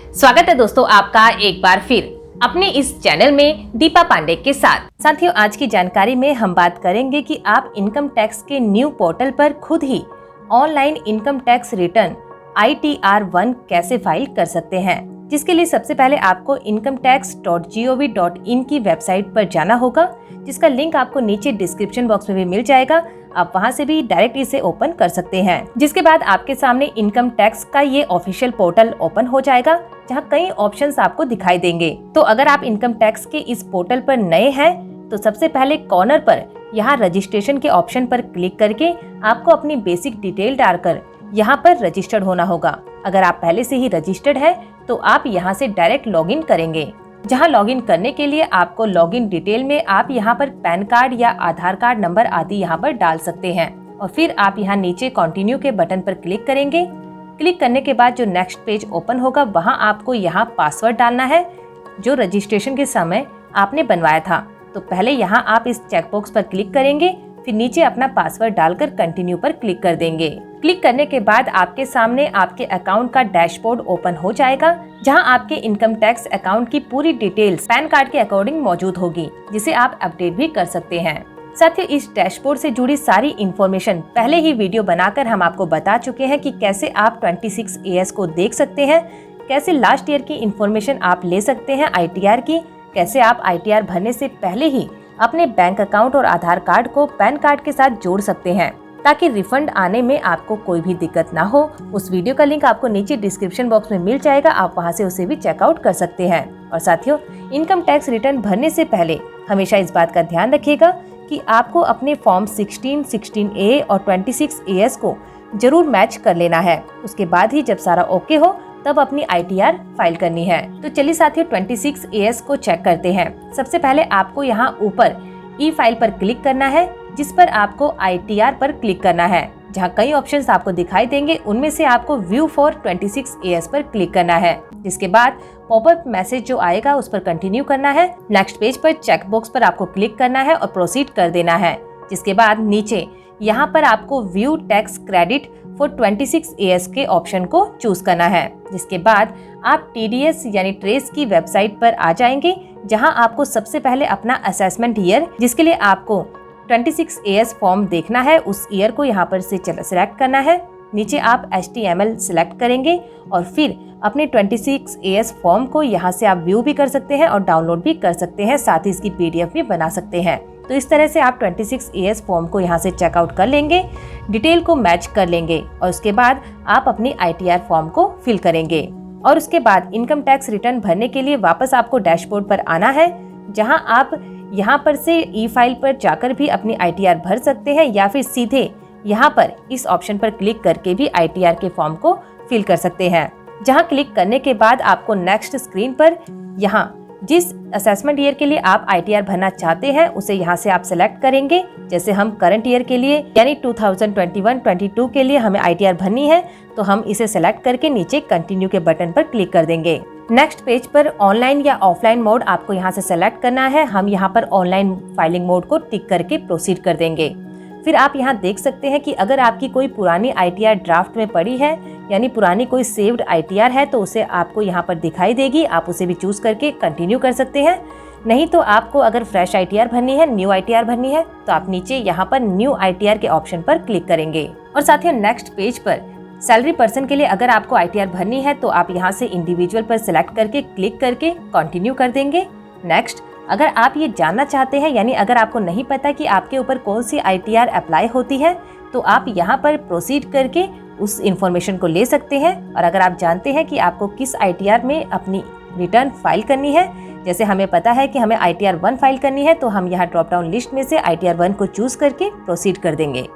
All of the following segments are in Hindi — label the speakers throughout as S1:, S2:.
S1: स्वागत है दोस्तों आपका एक बार फिर अपने इस चैनल में दीपा पांडे के साथ। साथियों, आज की जानकारी में हम बात करेंगे कि आप इनकम टैक्स के न्यू पोर्टल पर खुद ही online income tax return ITR-1 कैसे फाइल कर सकते हैं, जिसके लिए सबसे पहले आपको incometax.gov.in की वेबसाइट पर जाना होगा, जिसका लिंक आपको नीचे डिस्क्रिप्शन बॉक्स में भी मिल जाएगा। आप वहां से भी डायरेक्ट इसे ओपन कर सकते हैं। जिसके बाद आपके सामने इनकम टैक्स का ये ऑफिशियल पोर्टल ओपन हो जाएगा, जहां कई ऑप्शंस आपको दिखाई देंगे। तो अगर आप इनकम टैक्स के इस पोर्टल पर नए हैं तो सबसे पहले कॉर्नर पर यहाँ रजिस्ट्रेशन के ऑप्शन पर क्लिक करके आपको अपनी बेसिक डिटेल डालकर यहाँ पर रजिस्टर्ड होना होगा। अगर आप पहले से ही रजिस्टर्ड है तो आप यहाँ से डायरेक्ट लॉगिन करेंगे। जहाँ लॉगिन करने के लिए आपको लॉगिन डिटेल में आप यहाँ पर पैन कार्ड या आधार कार्ड नंबर आदि यहाँ पर डाल सकते हैं और फिर आप यहाँ नीचे कंटिन्यू के बटन पर क्लिक करेंगे। क्लिक करने के बाद जो नेक्स्ट पेज ओपन होगा, वहाँ आपको यहाँ पासवर्ड डालना है जो रजिस्ट्रेशन के समय आपने बनवाया था। तो पहले यहाँ आप इस चेकबॉक्स पर क्लिक करेंगे, फिर नीचे अपना पासवर्ड डालकर कंटिन्यू पर क्लिक कर देंगे। क्लिक करने के बाद आपके सामने आपके अकाउंट का डैशबोर्ड ओपन हो जाएगा, जहां आपके इनकम टैक्स अकाउंट की पूरी डिटेल्स पैन कार्ड के अकॉर्डिंग मौजूद होगी, जिसे आप अपडेट भी कर सकते हैं। साथियों, इस डैशबोर्ड से जुड़ी सारी इन्फॉर्मेशन पहले ही वीडियो बनाकर हम आपको बता चुके हैं कि कैसे आप 26AS को देख सकते हैं, कैसे लास्ट ईयर की इन्फॉर्मेशन आप ले सकते हैं ITR की, कैसे आप ITR भरने से पहले ही अपने बैंक अकाउंट और आधार कार्ड को पैन कार्ड के साथ जोड़ सकते हैं ताकि रिफंड आने में आपको कोई भी दिक्कत ना हो। उस वीडियो का लिंक आपको नीचे डिस्क्रिप्शन बॉक्स में मिल जाएगा, आप वहां से उसे भी चेकआउट कर सकते हैं। और साथियों, इनकम टैक्स रिटर्न भरने से पहले हमेशा इस बात का ध्यान रखिएगा कि आपको अपने फॉर्म 16, 16A और 26AS को जरूर मैच कर लेना है। उसके बाद ही जब सारा ओके हो तब अपनी ITR फाइल करनी है। तो चलिए साथियों, 26AS को चेक करते हैं। सबसे पहले आपको यहाँ ऊपर ई फाइल पर क्लिक करना है, जिस पर आपको ITR पर क्लिक करना है। जहाँ कई ऑप्शंस आपको दिखाई देंगे, उनमें से आपको व्यू फॉर 26AS पर क्लिक करना है। जिसके बाद पॉपअप मैसेज जो आएगा उस पर कंटिन्यू करना है। नेक्स्ट पेज पर चेकबॉक्स पर आपको क्लिक करना है और प्रोसीड कर देना है। जिसके बाद नीचे यहाँ पर आपको view tax credit for 26AS के ऑप्शन को चूज करना है। जिसके बाद आप TDS यानी ट्रेस की वेबसाइट पर आ जाएंगे, जहां आपको सबसे पहले अपना असेसमेंट ईयर, जिसके लिए आपको 26AS फॉर्म देखना है, उस ईयर को यहाँ पर से सिलेक्ट करना है। नीचे आप HTML सिलेक्ट करेंगे और फिर अपने 26AS फॉर्म को यहाँ से आप व्यू भी कर सकते हैं और डाउनलोड भी कर सकते हैं, साथ ही इसकी PDF भी बना सकते हैं। तो इस तरह से आप 26AS फॉर्म को यहाँ से चेकआउट कर लेंगे, डिटेल को मैच कर लेंगे और उसके बाद आप अपनी ITR फॉर्म को फिल करेंगे। और उसके बाद इनकम टैक्स रिटर्न भरने के लिए वापस आपको डैशबोर्ड पर आना है, जहां आप यहां पर से ई फाइल पर जाकर भी अपनी ITR भर सकते हैं या फिर सीधे यहां पर इस ऑप्शन पर क्लिक करके भी ITR के फॉर्म को फिल कर सकते हैं। जहां क्लिक करने के बाद आपको नेक्स्ट स्क्रीन पर यहां जिस असेसमेंट ईयर के लिए आप ITR भरना चाहते हैं उसे यहाँ से आप सिलेक्ट करेंगे। जैसे हम करंट ईयर के लिए यानी 2021-22 के लिए हमें ITR भरनी है, तो हम इसे सिलेक्ट करके नीचे कंटिन्यू के बटन पर क्लिक कर देंगे। नेक्स्ट पेज पर ऑनलाइन या ऑफलाइन मोड आपको यहाँ से सिलेक्ट करना है। हम यहाँ पर ऑनलाइन फाइलिंग मोड को टिक करके प्रोसीड कर देंगे। फिर आप यहाँ देख सकते हैं कि अगर आपकी कोई पुरानी ITR ड्राफ्ट में पड़ी है, यानी पुरानी कोई सेव्ड ITR है, तो उसे आपको यहाँ पर दिखाई देगी। आप उसे भी चूज करके कंटिन्यू कर सकते हैं। नहीं तो आपको अगर फ्रेश ITR भरनी है, न्यू ITR भरनी है, तो आप नीचे यहाँ पर न्यू ITR के ऑप्शन पर क्लिक करेंगे। और साथियों, नेक्स्ट पेज पर सैलरी पर्सन के लिए अगर आपको ITR भरनी है तो आप यहाँ से इंडिविजुअल पर सिलेक्ट करके क्लिक करके कंटिन्यू कर देंगे। नेक्स्ट, अगर आप ये जानना चाहते हैं, यानी अगर आपको नहीं पता कि आपके ऊपर कौन सी ITR अप्लाई होती है, तो आप यहाँ पर प्रोसीड करके उस इंफॉर्मेशन को ले सकते हैं। और अगर आप जानते हैं कि आपको किस ITR में अपनी रिटर्न फाइल करनी है, जैसे हमें पता है कि हमें ITR-1 फाइल करनी है, तो हम यहाँ ड्रॉप डाउन लिस्ट में से ITR-1 को चूज करके प्रोसीड कर देंगे।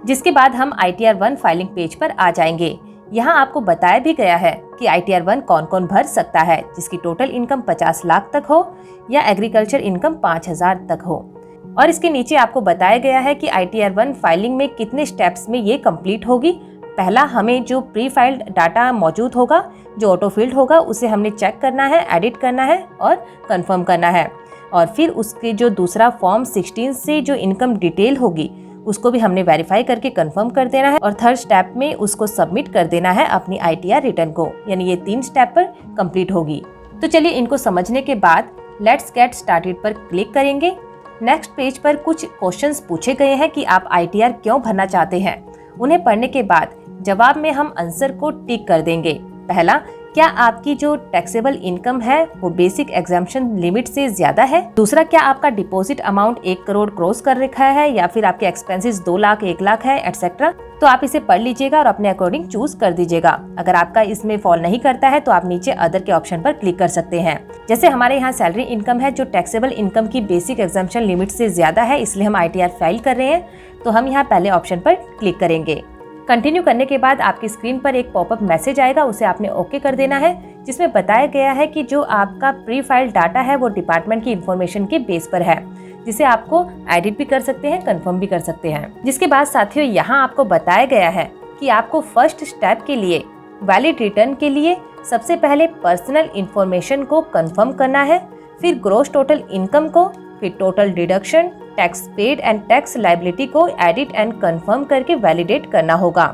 S1: जिसके बाद हम ITR-1 फाइलिंग पेज पर आ जाएंगे। यहाँ आपको बताया भी गया है कि ITR-1 कौन कौन भर सकता है, जिसकी टोटल इनकम 50 लाख तक हो या एग्रीकल्चर इनकम 5000 तक हो। और इसके नीचे आपको बताया गया है कि ITR-1 फाइलिंग में कितने स्टेप्स में ये कंप्लीट होगी। पहला, हमें जो प्री फाइल्ड डाटा मौजूद होगा, जो ऑटो फिल्ड होगा, उसे हमने चेक करना है, एडिट करना है और कंफर्म करना है। और फिर उसके जो दूसरा फॉर्म 16 से जो इनकम डिटेल होगी उसको भी हमने वेरीफाई करके कंफर्म कर देना है और थर्ड स्टेप में उसको सबमिट कर देना है अपनी ITR रिटर्न को। यानी ये 3 स्टेप पर कंप्लीट होगी। तो चलिए इनको समझने के बाद लेट्स गेट स्टार्टेड पर क्लिक करेंगे। नेक्स्ट पेज पर कुछ क्वेश्चंस पूछे गए हैं कि आप ITR क्यों भरना चाहते हैं। उन्हें पढ़ने के बाद जवाब में हम आंसर को टिक कर देंगे। पहला, क्या आपकी जो टैक्सेबल इनकम है वो बेसिक एग्जाम्पशन लिमिट से ज्यादा है। दूसरा, क्या आपका डिपॉजिट अमाउंट 1 करोड़ क्रॉस कर रखा है या फिर आपके एक्सपेंसेस 2 लाख 1 लाख है एटसेट्रा। तो आप इसे पढ़ लीजिएगा और अपने अकॉर्डिंग चूज कर दीजिएगा। अगर आपका इसमें फॉल नहीं करता है तो आप नीचे अदर के ऑप्शन पर क्लिक कर सकते हैं। जैसे हमारे यहाँ सैलरी इनकम है जो टैक्सेबल इनकम की बेसिक एग्जाम्पशन लिमिट से ज्यादा है, इसलिए हम ITR फाइल कर रहे हैं, तो हम यहाँ पहले ऑप्शन पर क्लिक करेंगे। कंटिन्यू करने के बाद आपकी स्क्रीन पर एक पॉपअप मैसेज आएगा, उसे आपने ओके कर देना है, जिसमें बताया गया है कि जो आपका प्री फाइल डाटा है वो डिपार्टमेंट की इंफॉर्मेशन के बेस पर है, जिसे आपको एडिट भी कर सकते हैं, कंफर्म भी कर सकते हैं। जिसके बाद साथियों यहाँ आपको बताया गया है कि आपको फर्स्ट स्टेप के लिए वैलिड रिटर्न के लिए सबसे पहले पर्सनल इंफॉर्मेशन को कंफर्म करना है, फिर ग्रॉस टोटल इनकम को, फिर total deduction, tax paid and tax liability को एडिट एंड कंफर्म करके वैलिडेट करना होगा।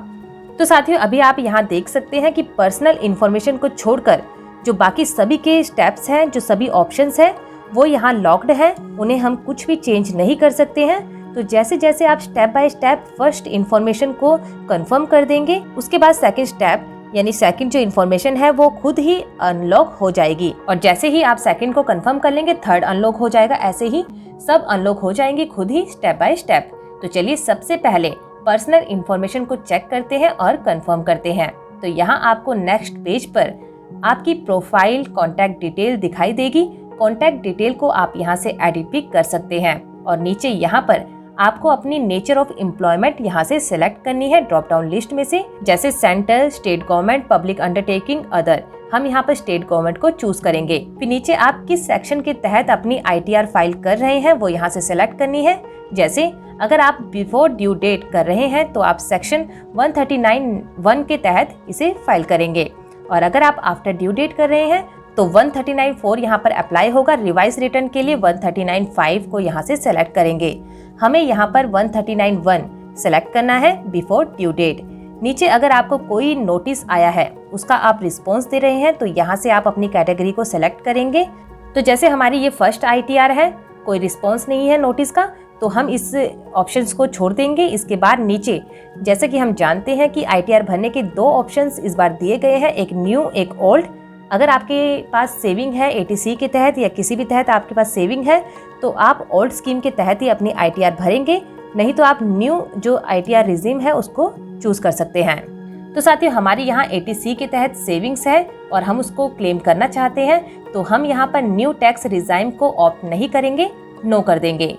S1: तो साथियों अभी आप यहाँ देख सकते हैं कि पर्सनल इंफॉर्मेशन को छोड़कर जो बाकी सभी के स्टेप्स हैं, जो सभी ऑप्शंस हैं वो यहाँ लॉक्ड है, उन्हें हम कुछ भी चेंज नहीं कर सकते हैं। तो जैसे जैसे आप step by step first information को कंफर्म कर देंगे, उसके बाद सेकंड स्टेप यानी सेकंड जो इन्फॉर्मेशन है वो खुद ही अनलॉक हो जाएगी, और जैसे ही आप सेकंड को कंफर्म कर लेंगे थर्ड अनलॉक हो जाएगा। ऐसे ही सब अनलॉक हो जाएंगे खुद ही स्टेप बाय स्टेप। तो चलिए सबसे पहले पर्सनल इंफॉर्मेशन को चेक करते हैं और कंफर्म करते हैं। तो यहाँ आपको नेक्स्ट पेज पर आपकी प्रोफाइल कॉन्टैक्ट डिटेल दिखाई देगी। कॉन्टैक्ट डिटेल को आप यहाँ से एडिट भी कर सकते हैं और नीचे यहाँ पर आपको अपनी नेचर ऑफ एम्प्लॉयमेंट यहाँ से सिलेक्ट करनी है ड्रॉप डाउन लिस्ट में से, जैसे central, state government, public undertaking, other. हम यहाँ पर स्टेट गवर्नमेंट को चूज करेंगे। फिर नीचे आप किस सेक्शन के तहत अपनी ITR फाइल कर रहे हैं वो यहाँ से सिलेक्ट करनी है। जैसे अगर आप बिफोर ड्यू डेट कर रहे हैं तो आप सेक्शन 139(1) के तहत इसे फाइल करेंगे, और अगर आप आफ्टर ड्यू डेट कर रहे हैं तो 139(4) यहाँ पर अप्लाई होगा। रिवाइज रिटर्न के लिए 139(5) को यहाँ से सेलेक्ट करेंगे। हमें यहाँ पर 139(1) सेलेक्ट करना है बिफोर ड्यू डेट। नीचे अगर आपको कोई नोटिस आया है उसका आप रिस्पॉन्स दे रहे हैं तो यहाँ से आप अपनी कैटेगरी को सेलेक्ट करेंगे। तो जैसे हमारी ये फर्स्ट ITR है, कोई रिस्पॉन्स नहीं है नोटिस का, तो हम इस ऑप्शंस को छोड़ देंगे। इसके बाद नीचे जैसे कि हम जानते हैं कि ITR भरने के 2 ऑप्शंस इस बार दिए गए हैं, एक न्यू एक ओल्ड। अगर आपके पास सेविंग है ATC के तहत या किसी भी तहत आपके पास सेविंग है तो आप ओल्ड स्कीम के तहत ही अपनी ITR भरेंगे, नहीं तो आप न्यू जो ITR रिजीम है उसको चूज कर सकते हैं। तो साथियों हमारी यहाँ ATC के तहत सेविंग्स है और हम उसको क्लेम करना चाहते हैं, तो हम यहाँ पर न्यू टैक्स रिजाइम को ऑप्ट नहीं करेंगे, नो कर देंगे।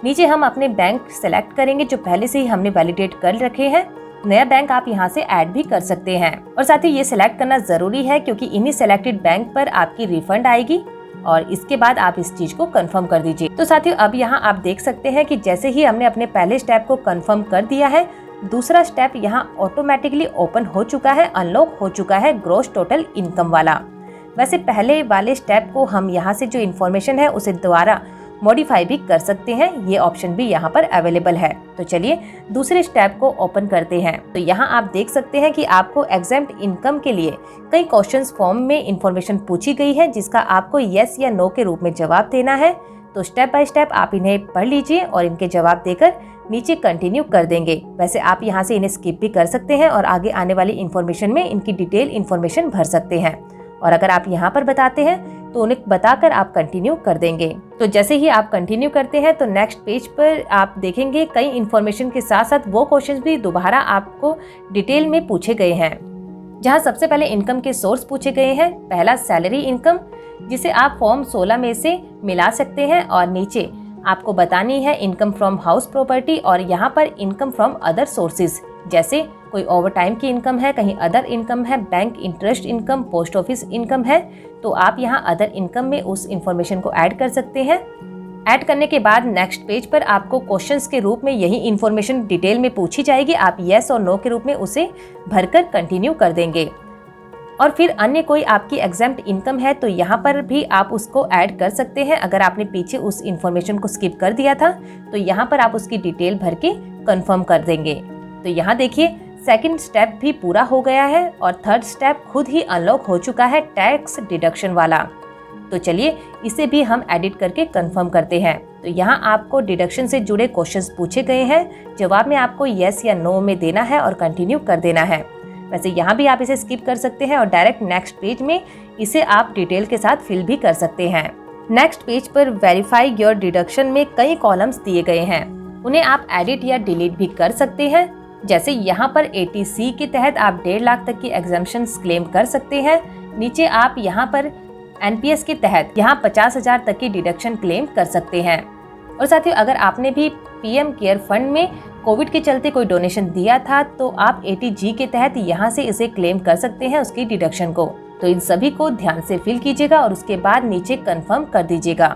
S1: नीचे हम अपने बैंक सेलेक्ट करेंगे जो पहले से ही हमने वैलिडेट कर रखे हैं। नया बैंक आप यहाँ से ऐड भी कर सकते हैं, और साथ ही ये सिलेक्ट करना जरूरी है क्योंकि इन्हीं सेलेक्टेड बैंक पर आपकी रिफंड आएगी, और इसके बाद आप इस चीज को कंफर्म कर दीजिए। तो साथियों अब यहाँ आप देख सकते हैं कि जैसे ही हमने अपने पहले स्टेप को कंफर्म कर दिया है, दूसरा स्टेप यहाँ ऑटोमेटिकली ओपन हो चुका है, अनलॉक हो चुका है ग्रॉस टोटल इनकम वाला। वैसे पहले वाले स्टेप को हम यहाँ से जो इन्फॉर्मेशन है उसे दोबारा मॉडिफाई भी कर सकते हैं, ये ऑप्शन भी यहाँ पर अवेलेबल है। तो चलिए दूसरे स्टेप को ओपन करते हैं। तो यहाँ आप देख सकते हैं कि आपको एग्जेम्प्ट इनकम के लिए कई क्वेश्चंस फॉर्म में इंफॉर्मेशन पूछी गई है, जिसका आपको यस या नो के रूप में जवाब देना है। तो स्टेप बाय स्टेप आप इन्हें पढ़ लीजिए और इनके जवाब देकर नीचे कंटिन्यू कर देंगे। वैसे आप यहाँ से इन्हें स्किप भी कर सकते हैं और आगे आने वाली इन्फॉर्मेशन में इनकी डिटेल इन्फॉर्मेशन भर सकते हैं, और अगर आप यहाँ पर बताते हैं तो उन्हें बताकर आप कंटिन्यू कर देंगे। तो जैसे ही आप कंटिन्यू करते हैं तो नेक्स्ट पेज पर आप देखेंगे कई इन्फॉर्मेशन के साथ साथ वो क्वेश्चंस भी दोबारा आपको डिटेल में पूछे गए हैं, जहां सबसे पहले इनकम के सोर्स पूछे गए हैं। पहला सैलरी इनकम, जिसे आप फॉर्म 16 में से मिला सकते हैं, और नीचे आपको बतानी है इनकम फ्रॉम हाउस प्रॉपर्टी, और यहाँ पर इनकम फ्रॉम अदर सोर्सेज, जैसे कोई ओवर टाइम की इनकम है, कहीं अदर इनकम है, bank interest income, post office income है, तो आप यहाँ अदर इनकम में उस इन्फॉर्मेशन को ऐड कर सकते हैं। ऐड करने के बाद नेक्स्ट पेज पर आपको क्वेश्चंस के रूप में यही इन्फॉर्मेशन डिटेल में पूछी जाएगी, आप येस और नो के रूप में उसे भरकर कंटिन्यू कर देंगे। और फिर अन्य कोई आपकी एग्जेम्प्ट इनकम है तो यहाँ पर भी आप उसको ऐड कर सकते हैं। अगर आपने पीछे उस इन्फॉर्मेशन को स्किप कर दिया था तो यहाँ पर आप उसकी डिटेल भर के कंफर्म कर देंगे। तो यहाँ देखिए सेकंड स्टेप भी पूरा हो गया है और थर्ड स्टेप खुद ही अनलॉक हो चुका है टैक्स डिडक्शन वाला। तो चलिए इसे भी हम एडिट करके कंफर्म करते हैं। तो यहाँ आपको डिडक्शन से जुड़े क्वेश्चंस पूछे गए हैं, जवाब में आपको यस या नो में देना है और कंटिन्यू कर देना है। वैसे यहाँ भी आप इसे स्किप कर सकते हैं और डायरेक्ट नेक्स्ट पेज में इसे आप डिटेल के साथ फिल भी कर सकते हैं। नेक्स्ट पेज पर वेरीफाई योर डिडक्शन में कई कॉलम्स दिए गए हैं, उन्हें आप एडिट या डिलीट भी कर सकते हैं। जैसे यहाँ पर 80C के तहत आप 1.5 लाख तक की एग्जम्पशंस क्लेम कर सकते हैं। नीचे आप यहाँ पर NPS के तहत यहाँ 50,000 तक की डिडक्शन क्लेम कर सकते हैं। और साथियों अगर आपने भी PM केयर फंड में कोविड के चलते कोई डोनेशन दिया था तो आप 80G के तहत यहाँ से इसे क्लेम कर सकते हैं उसकी डिडक्शन को। तो इन सभी को ध्यान से फिल कीजिएगा और उसके बाद नीचे कंफर्म कर दीजिएगा।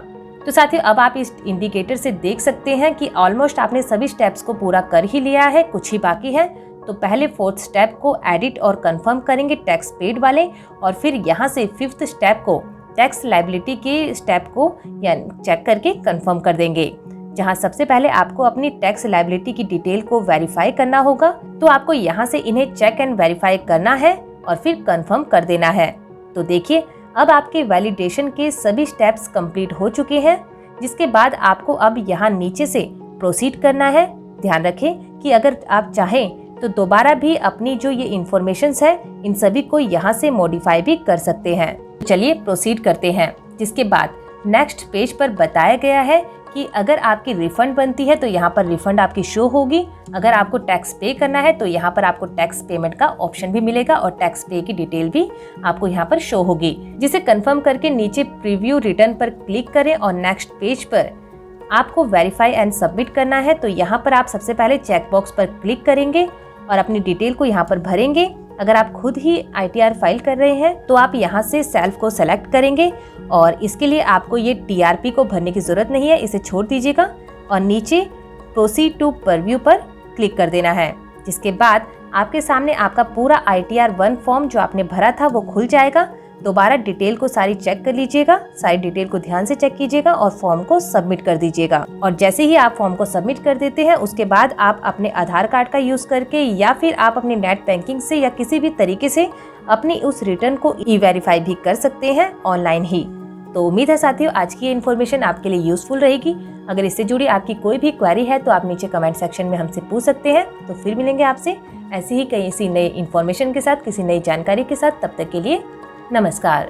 S1: तो साथियों अब आप इस इंडिकेटर से देख सकते हैं कि ऑलमोस्ट आपने सभी स्टेप्स को पूरा कर ही लिया है, कुछ ही बाकी है। तो पहले 4th स्टेप को एडिट और कंफर्म करेंगे टैक्स पेड वाले, और फिर यहाँ से 5th स्टेप को टैक्स लायबिलिटी के स्टेप को या चेक करके कंफर्म कर देंगे, जहाँ सबसे पहले आपको अपनी टैक्स लायबिलिटी की डिटेल को वेरीफाई करना होगा। तो आपको यहाँ से इन्हें चेक एंड वेरीफाई करना है और फिर कंफर्म कर देना है। तो देखिए अब आपके वैलिडेशन के सभी स्टेप्स कंप्लीट हो चुके हैं, जिसके बाद आपको अब यहाँ नीचे से प्रोसीड करना है। ध्यान रखें कि अगर आप चाहें तो दोबारा भी अपनी जो ये इन्फॉर्मेशंस है इन सभी को यहाँ से मॉडिफाई भी कर सकते हैं। चलिए प्रोसीड करते हैं। जिसके बाद नेक्स्ट पेज पर बताया गया है कि अगर आपकी रिफंड बनती है तो यहाँ पर रिफंड आपकी शो होगी। अगर आपको टैक्स पे करना है तो यहाँ पर आपको टैक्स पेमेंट का ऑप्शन भी मिलेगा और टैक्स पे की डिटेल भी आपको यहाँ पर शो होगी, जिसे कंफर्म करके नीचे प्रीव्यू रिटर्न पर क्लिक करें और नेक्स्ट पेज पर आपको वेरीफाई एंड सबमिट करना है। तो यहाँ पर आप सबसे पहले चेक बॉक्स पर क्लिक करेंगे और अपनी डिटेल को यहाँ पर भरेंगे। अगर आप खुद ही ITR फाइल कर रहे हैं तो आप यहाँ से सेल्फ को सेलेक्ट करेंगे और इसके लिए आपको ये TRP को भरने की जरूरत नहीं है, इसे छोड़ दीजिएगा और नीचे प्रोसीड टू परव्यू पर क्लिक कर देना है। जिसके बाद आपके सामने आपका पूरा ITR 1 फॉर्म जो आपने भरा था वो खुल जाएगा। दोबारा डिटेल को सारी चेक कर लीजिएगा, सारी डिटेल को ध्यान से चेक कीजिएगा और फॉर्म को सबमिट कर दीजिएगा। और जैसे ही आप फॉर्म को सबमिट कर देते हैं उसके बाद आप अपने आधार कार्ड का यूज करके या फिर आप अपने नेट बैंकिंग से या किसी भी तरीके से अपनी उस रिटर्न को ई-वेरीफाई भी कर सकते हैं ऑनलाइन ही। तो उम्मीद है साथियों आज की ये इन्फॉर्मेशन आपके लिए यूजफुल रहेगी। अगर इससे जुड़ी आपकी कोई भी क्वेरी है तो आप नीचे कमेंट सेक्शन में हमसे पूछ सकते हैं। तो फिर मिलेंगे आपसे ऐसे ही कई नए इन्फॉर्मेशन के साथ, किसी नई जानकारी के साथ। तब तक के लिए नमस्कार।